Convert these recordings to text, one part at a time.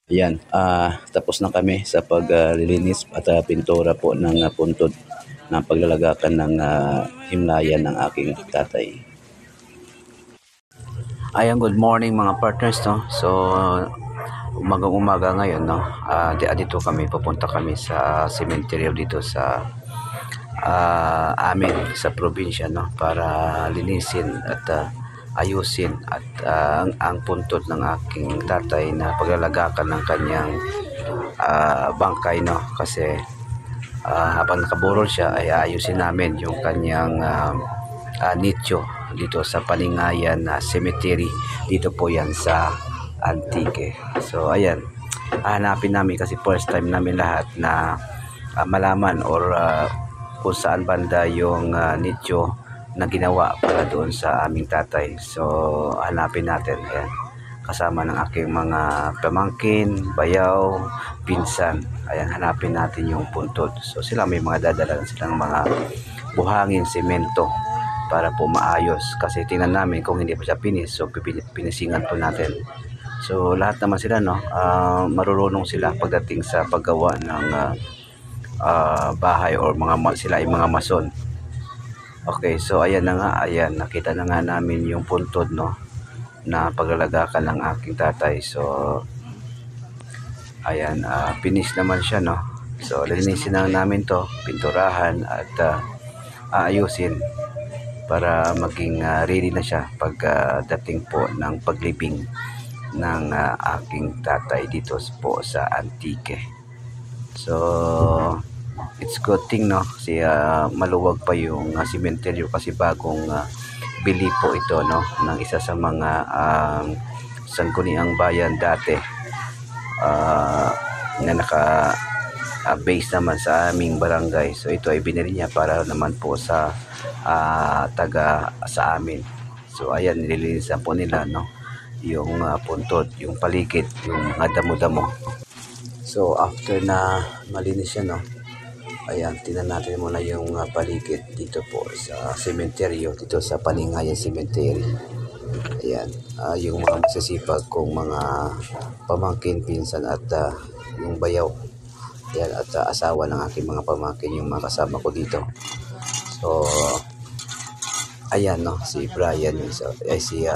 Ayan, tapos na kami sa paglilinis at pintura po ng puntod ng paglalagakan ng himlayan ng aking tatay. Ayan, good morning mga partners, no? So, umagang-umaga ngayon, no? Dito pupunta kami sa cemetery dito sa amin sa probinsya, no? Para linisin at ayusin at ang puntod ng aking tatay na paglalagakan ng kanyang bangkay, no? Kasi habang nakaburol siya ay ayusin namin yung kanyang nicho dito sa Paningayan Cemetery. Dito po yan sa Antique. So ayan, hanapin namin kasi first time namin lahat na malaman or kung saan banda yung nicho na ginawa para doon sa aming tatay. So hanapin natin. Ayan, kasama ng aking mga pamangkin, bayaw, pinsan. Ayan, hanapin natin yung puntod. So sila may mga dadala silang mga buhangin, semento para po maayos. Kasi tingnan namin kung hindi pa siya pinis, so pinisingan po natin. So lahat naman sila, no, marurunong sila pagdating sa paggawa ng bahay or sila ay mga mason. Okay, so ayan na nga, ayan, nakita na nga namin yung puntod, no, na paglalagakan ng aking tatay. So ayan, finish naman siya, no. So linisin na namin to, pinturahan at aayusin para maging ready na siya pag dating po ng paglibing ng aking tatay dito po sa Antique. So it's good thing, no, kasi maluwag pa yung sementeryo kasi bagong bili po ito, no, ng isa sa mga sangguniang bayan dati na naka base naman sa aming barangay. So ito ay binili niya para naman po sa taga sa amin. So ayan, nililinisan po nila, no, yung puntod, yung paligid, yung mga damo-damo. So after na malinis siya, no, ayan, tingnan natin muna yung paligid dito po sa sementeryo, dito sa Paningayan Cemetery. Ayan, yung mga masisipag kong mga pamangkin, pinsan at yung bayaw. Ayan, at asawa ng aking mga pamangkin yung mga kasama ko dito. So ayan, no, si Brian yung isa, si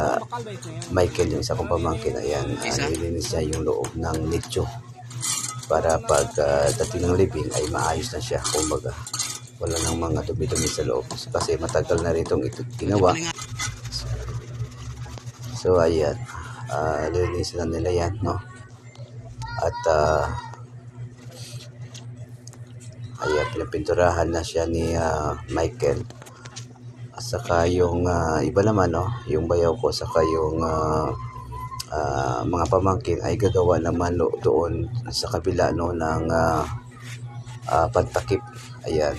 Michael yung isa kong pamangkin. Ayan, nilinis niya yung loob ng nicho para pag dating ng libing ay maayos na siya, kumbaga wala nang mga dumi-dumi sa loob kasi matagal na rin itong ginawa. So ayan, lilinis na nila yan, no, at ayan, pinapinturahan na siya ni Michael. At saka yung iba naman, no, yung bayaw ko, saka yung mga pamangkin ay gagawa naman doon sa kabila, no, ng pantakip. Ayan,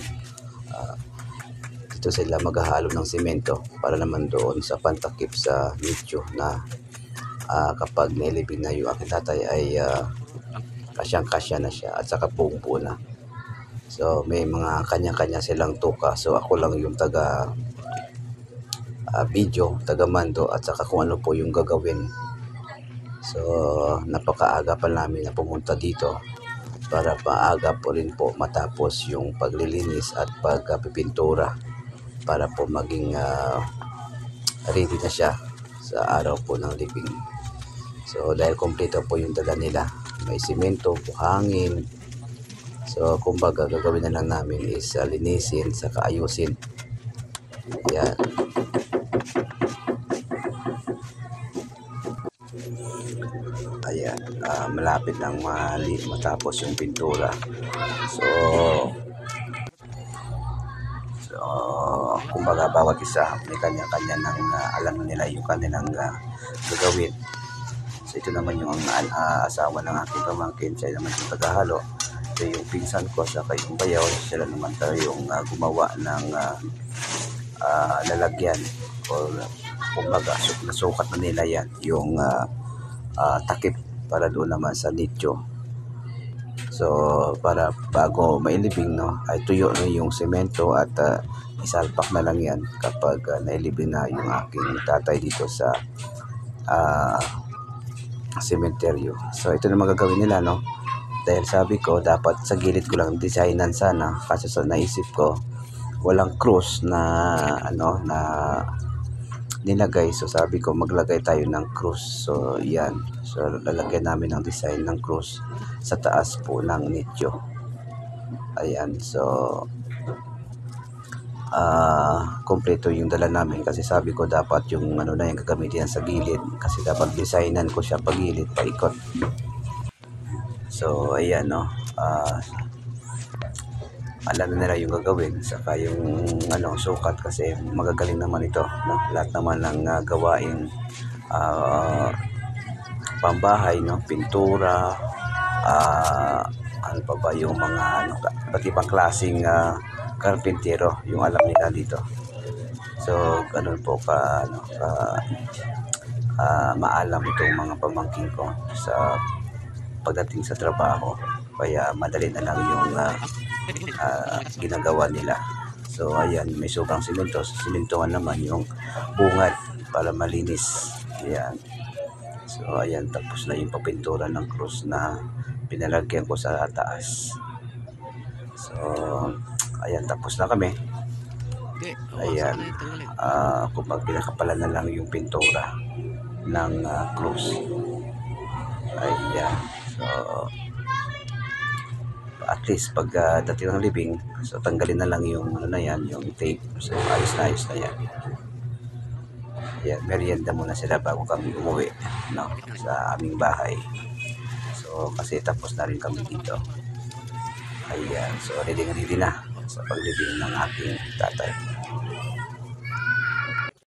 dito sila maghahalo ng semento para naman doon sa pantakip sa nicho na kapag nailibing na yung aking tatay ay kasyang-kasya na siya at saka buong-buo na. So may mga kanya-kanya silang tuka. So ako lang yung taga video, taga mando at saka kung ano po yung gagawin. So napakaaga pa namin na pumunta dito para paaga po rin po matapos yung paglilinis at pagpipintura para po maging ready na siya sa araw po ng libing. So dahil kompleto po yung dala nila, may simento, buhangin. So kumbaga gagawin na lang namin is linisin sa kaayusin. Ayan. Ayan, malapit nang matapos yung pintura. So kumbaga bawat isa may kanya-kanya ng alam nila yung kanilang gagawin. So ito naman yung asawa ng aking pamangkin, siya naman yung taghalo. So yung pinsan ko sa yung bayaw, sila naman tayo yung gumawa ng lalagyan o kumbaga nasukat na nila yan yung takip para doon naman sa nicho. So para bago mailibing, no, ay tuyo na yung semento at isalpak na lang yan kapag nailibing na yung aking tatay dito sa sementeryo. So ito na magagawin nila, no? Dahil sabi ko dapat sa gilid ko lang designan sana, kasi sa naisip ko walang cross na ano na nilagay. So sabi ko maglagay tayo ng cross. So yan. So lalagyan namin ng design ng cross sa taas po ng nicho. Ayan. So kompleto yung dala namin, kasi sabi ko dapat yung ano na yung gagamitin sa gilid, kasi dapat designan ko siya pagilid paikot. So ayan, no. Alam na nila yung gagawin, saka yung ano sukat, kasi magagaling naman ito, no? Lahat naman ng gawain pambahay, no, pintura, ano pa ba yung mga ano, iba't ibang klaseng karpintero yung alam nila dito. So ganun po ka ano maalam itong mga pamangkin ko sa pagdating sa trabaho, kaya madali na lang yung ginagawa nila. So ayan, may sobrang simento, simentohan naman yung bungad para malinis. Ayan. So ayan, tapos na yung papintura ng cross na pinalagyan ko sa taas. So ayan, tapos na kami. Ayan, kumbaga pinakapalan na lang yung pintura ng cross. Ayan. So at least pag dating ng libing, so tanggalin na lang yung ano na yan, yung tape. So ayos na yan. Ayan, merienda muna sila bago kami umuwi, no, sa aming bahay. So kasi tapos na rin kami dito. Ayan, so ready na sa paglibing ng aking tatay.